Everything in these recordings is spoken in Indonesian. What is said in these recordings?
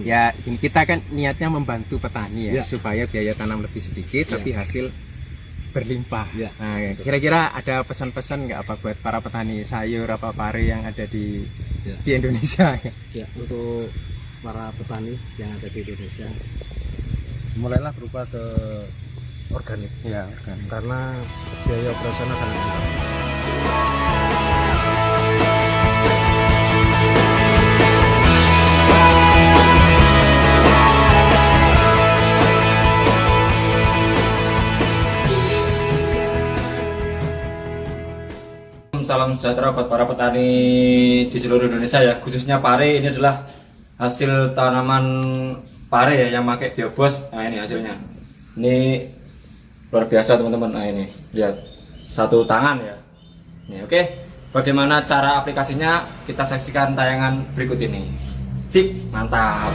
Ya kita kan niatnya membantu petani ya, supaya biaya tanam lebih sedikit tapi hasil berlimpah. Nah, kira-kira ada pesan-pesan nggak apa buat para petani sayur apa pare yang ada di Indonesia? Ya, untuk para petani yang ada di Indonesia, mulailah berubah ke organik. Ya, organik. Karena biaya operasional sangat murah. Salam sejahtera buat para petani di seluruh Indonesia ya, khususnya pare. Ini adalah hasil tanaman pare ya yang pakai biobos. Nah ini hasilnya, ini luar biasa teman-teman. Nah ini lihat, satu tangan ya. Ini oke. Bagaimana cara aplikasinya? Kita saksikan tayangan berikut ini. Sip, mantap.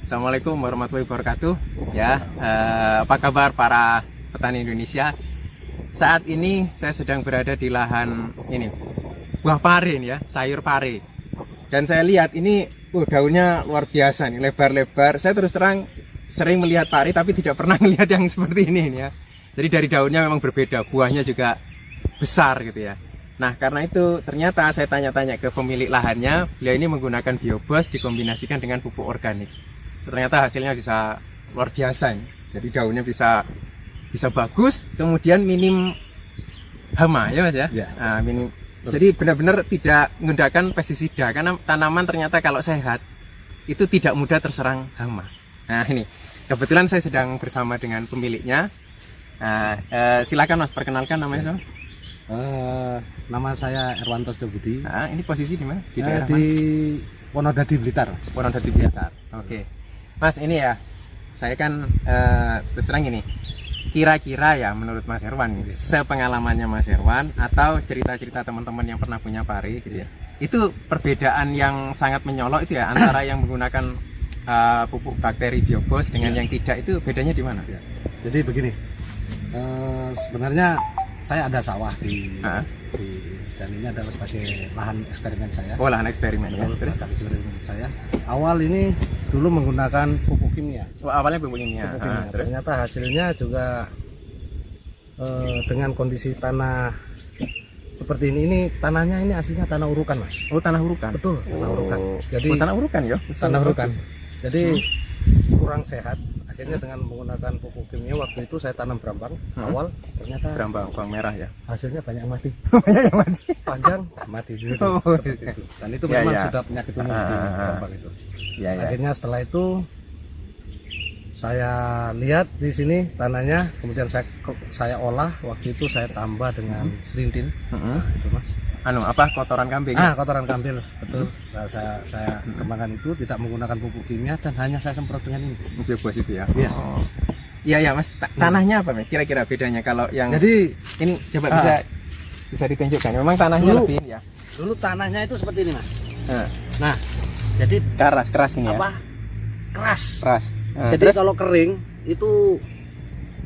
Assalamualaikum warahmatullahi wabarakatuh. Ya, apa kabar para petani Indonesia? Saat ini saya sedang berada di lahan ini, buah pare nih ya, sayur pare. Dan saya lihat ini, daunnya luar biasa nih, lebar-lebar. Saya terus terang sering melihat pare tapi tidak pernah melihat yang seperti ini nih ya. Jadi dari daunnya memang berbeda, buahnya juga besar gitu ya. Nah karena itu ternyata saya tanya-tanya ke pemilik lahannya, beliau ini menggunakan biobos dikombinasikan dengan pupuk organik. Ternyata hasilnya bisa luar biasa nih. Jadi daunnya bisa bagus, kemudian minim hama ya mas ya. Nah, minim. Jadi benar-benar tidak menggunakan pestisida karena tanaman ternyata kalau sehat itu tidak mudah terserang hama. Nah ini kebetulan saya sedang bersama dengan pemiliknya. Nah, silakan mas, perkenalkan namanya. Nama saya Erwanto Budi. Nah, ini posisi di mana? Di daerah di Wonodadi, Blitar. Wonodadi, Blitar. Oke. Mas ini ya, saya kan terus terang ini, kira-kira ya menurut Mas Erwan, sepengalamannya Mas Erwan atau cerita-cerita teman-teman yang pernah punya pare gitu ya, itu perbedaan yang sangat menyolok itu ya antara yang menggunakan pupuk bakteri biobos dengan yang tidak, itu bedanya di mana? Jadi begini, sebenarnya saya ada sawah di dan ini adalah sebagai lahan eksperimen saya. Oh, lahan eksperimen ya. Terus saya awal ini dulu menggunakan pupuk kimia. Oh, awalnya pupuk kimia. Terus ternyata hasilnya juga dengan kondisi tanah seperti ini tanahnya ini aslinya tanah urukan mas. Oh, tanah urukan. Betul, tanah urukan. Jadi tanah urukan ya. Tanah urukan. Jadi kurang sehat. Akhirnya dengan menggunakan pupuk kimia waktu itu saya tanam berambang awal, ternyata berambang bawang merah ya. Hasilnya banyak yang mati. Banyak yang mati. Panjang mati gitu. Dan itu memang sudah penyakit umum di berambang itu. Akhirnya setelah itu saya lihat di sini tanahnya, kemudian saya olah. Waktu itu saya tambah dengan serindin. Nah, itu mas. Kotoran kambing? Kotoran kambing, betul. Nah, saya kembangkan itu tidak menggunakan pupuk kimia dan hanya saya semprot dengan ini. Biobos itu ya? Iya. Iya mas, tanahnya apa mas? Kira-kira bedanya kalau yang jadi ini coba bisa ditunjukkan. Memang tanahnya dulu, lebih ya. Dulu tanahnya itu seperti ini mas. Nah, jadi keras ini ya. Keras. terus? Jadi kalau kering itu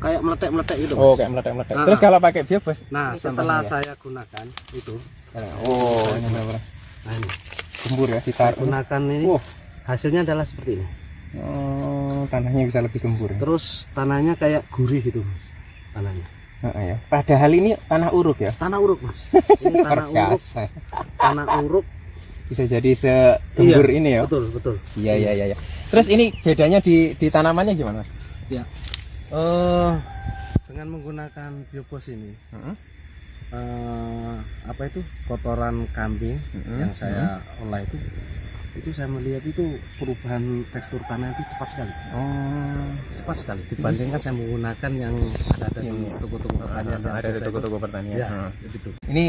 kayak meletek-meletek gitu mas. Oh, kayak meletek-meletek. Terus kalau pakai biobos? Nah, setelah saya gunakan itu. Ini gembur ya. Saya gunakan ini. Hasilnya adalah seperti ini. Oh, tanahnya bisa lebih gembur. Terus tanahnya kayak gurih gitu mas. Tanahnya. Ya. Padahal ini tanah uruk ya. Tanah uruk mas. Ini tanah uruk. Tanah uruk. Bisa jadi segembur ini ya. Betul. Iya. Terus ini bedanya di tanamannya gimana? Ya. Dengan menggunakan biobos ini, kotoran kambing yang saya olah itu saya melihat itu perubahan tekstur tanah itu cepat sekali. Cepat sekali dibandingkan saya menggunakan yang ada di toko-toko pertanian. Ada di toko-toko pertanian. Ya, begitu. Ini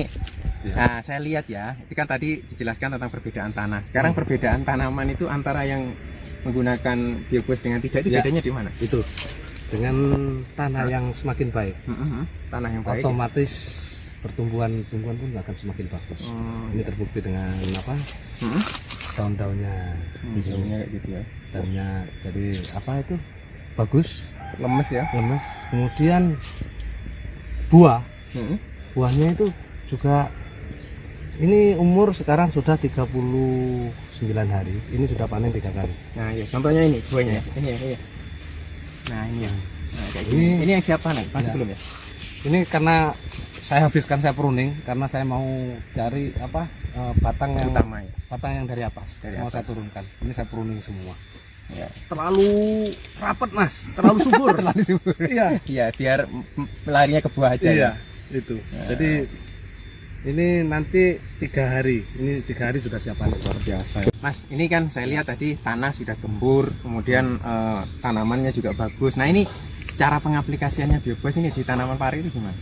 saya lihat ya, itu kan tadi dijelaskan tentang perbedaan tanah. Sekarang perbedaan tanaman itu antara yang menggunakan biobos dengan tidak, itu bedanya di mana? Itu dengan tanah yang semakin baik, tanah yang baik, otomatis pertumbuhan pun akan semakin bagus. Ini terbukti dengan daun-daunnya di sini kayak gitu ya. Daunnya jadi bagus, lemes ya, Kemudian buahnya itu juga Ini umur sekarang sudah 39 hari. Ini sudah panen 3 kali. Nah, ya contohnya ini buahnya. Ini ya, ini ya. Nah, ini ya. Nah, kayak gini. Ini yang siapa nih? Masih Ya. belum ya? Ini karena saya habiskan, saya pruning karena saya mau cari batang yang Utama ya. batang yang dari atas. Dari Mau atas. saya turunkan. Ini saya pruning semua. Ya. Terlalu rapat mas, terlalu subur. Terlalu subur. Iya. Iya, biar larinya ke buah aja Iya, ya. itu. Jadi ini nanti 3 hari. Ini 3 hari sudah siap panen. Luar biasa. Mas, ini kan saya lihat tadi tanah sudah gembur, kemudian tanamannya juga bagus. Nah, ini cara pengaplikasiannya biobos ini di tanaman pari itu gimana?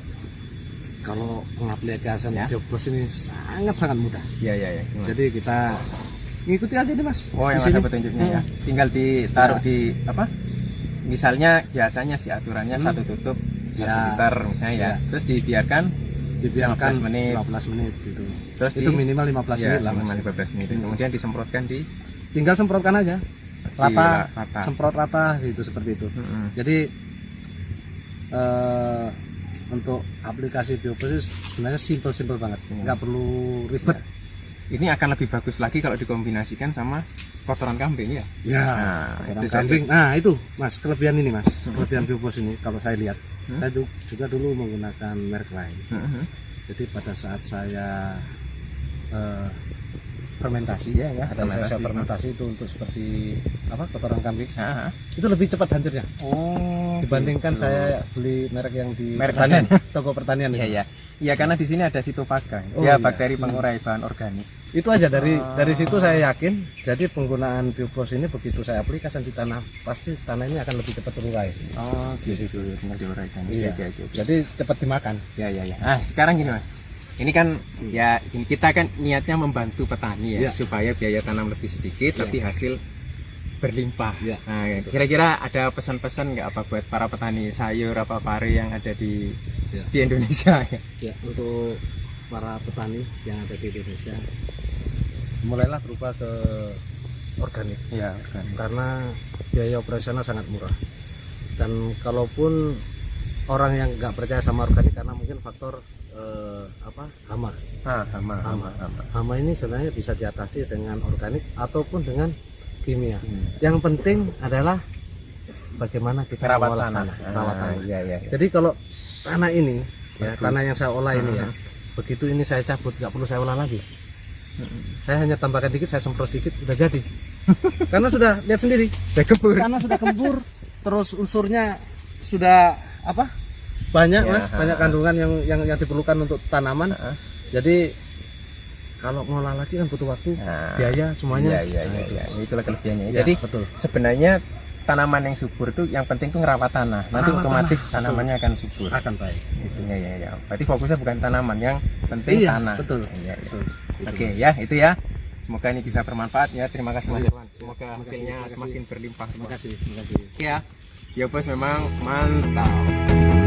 Kalau pengaplikasian Ya. biobos ini sangat mudah. Iya, iya, iya. Gimana? Jadi kita ngikuti aja nih mas. Oh, Di yang sini. ada petunjuknya ya. Tinggal ditaruh Ya. di apa? Misalnya biasanya sih aturannya satu tutup 1 Ya. liter misalnya ya. Ya. Terus dibiarkan Dibiarkan 15 menit. 15 menit gitu. Terus Itu minimal 15 ya, menit lah mas. minimal 15 menit. Kemudian disemprotkan di Tinggal semprotkan aja. Rata, rata. semprot rata gitu seperti itu. Mm-mm. Jadi untuk aplikasi biobos itu sebenarnya simple banget, nggak perlu ribet. Ini akan lebih bagus lagi kalau dikombinasikan sama kotoran kambing ya. Ya, Nah, kotoran itu saya- kambing. Nah itu mas, kelebihan ini mas, kelebihan biobos ini kalau saya lihat, saya juga dulu menggunakan merek lain. Mhm. Jadi pada saat saya fermentasi, Iya, ya, ada fermentasi. saya fermentasi itu untuk seperti kotoran kambing, Ah, itu lebih cepat hancurnya oh, dibandingkan saya beli merek yang di Merek pertanian, lain. toko pertanian Iya, itu. iya. Iya, karena di sini ada sitopaga. Oh, Ya, iya. bakteri pengurai bahan organik. Itu aja dari situ saya yakin. Jadi penggunaan biobos ini begitu saya aplikasikan di tanah, pasti tanah ini akan lebih cepat terurai. Oh, gitu. Tinggal diuraikan. Iya. Oke. Jadi cepat dimakan. Ya. Ah, sekarang gini, Mas. Ini kan ya gini, kita kan niatnya membantu petani ya, Iya. supaya biaya tanam lebih sedikit Iya. tapi hasil berlimpah. Iya. Nah, kira-kira ada pesan-pesan nggak apa buat para petani sayur apa pari yang ada di Iya. di Indonesia ya? Ya, untuk para petani yang ada di Indonesia, mulailah berubah ke organik Iya, karena biaya operasional sangat murah. Dan kalaupun orang yang nggak percaya sama organik karena mungkin faktor hama. Hama ini sebenarnya bisa diatasi dengan organik ataupun dengan kimia. Yang penting adalah bagaimana kita Merawat mengolah tanah. merawat tanah. Iya. Jadi kalau tanah ini, ya, Bagus. tanah yang saya olah ini ya, begitu ini saya cabut, nggak perlu saya olah lagi. Saya hanya tambahkan dikit, saya semprot dikit, udah jadi. Karena sudah lihat sendiri, tanah sudah kembur, terus unsurnya sudah banyak Ya, mas, banyak kandungan yang diperlukan untuk tanaman. Jadi kalau ngolah lagi kan butuh waktu, biaya semuanya. Iya. Nah, itu. Itulah kelebihannya. Ya, Jadi betul. sebenarnya tanaman yang subur itu yang penting tuh ngerawat tanah. Nanti Merawat otomatis tanah, tanamannya akan subur. Akan baik. Itu ya. Berarti fokusnya bukan tanaman, yang penting Iya, tanah. betul. Iya. Betul. Itu, Oke Mas. ya, itu ya. Semoga ini bisa bermanfaat ya. Terima kasih Mas Irwan. Semoga Terima kasih, hasilnya terima kasih. semakin berlimpah. Terima kasih. Ya, Biobos memang mantap.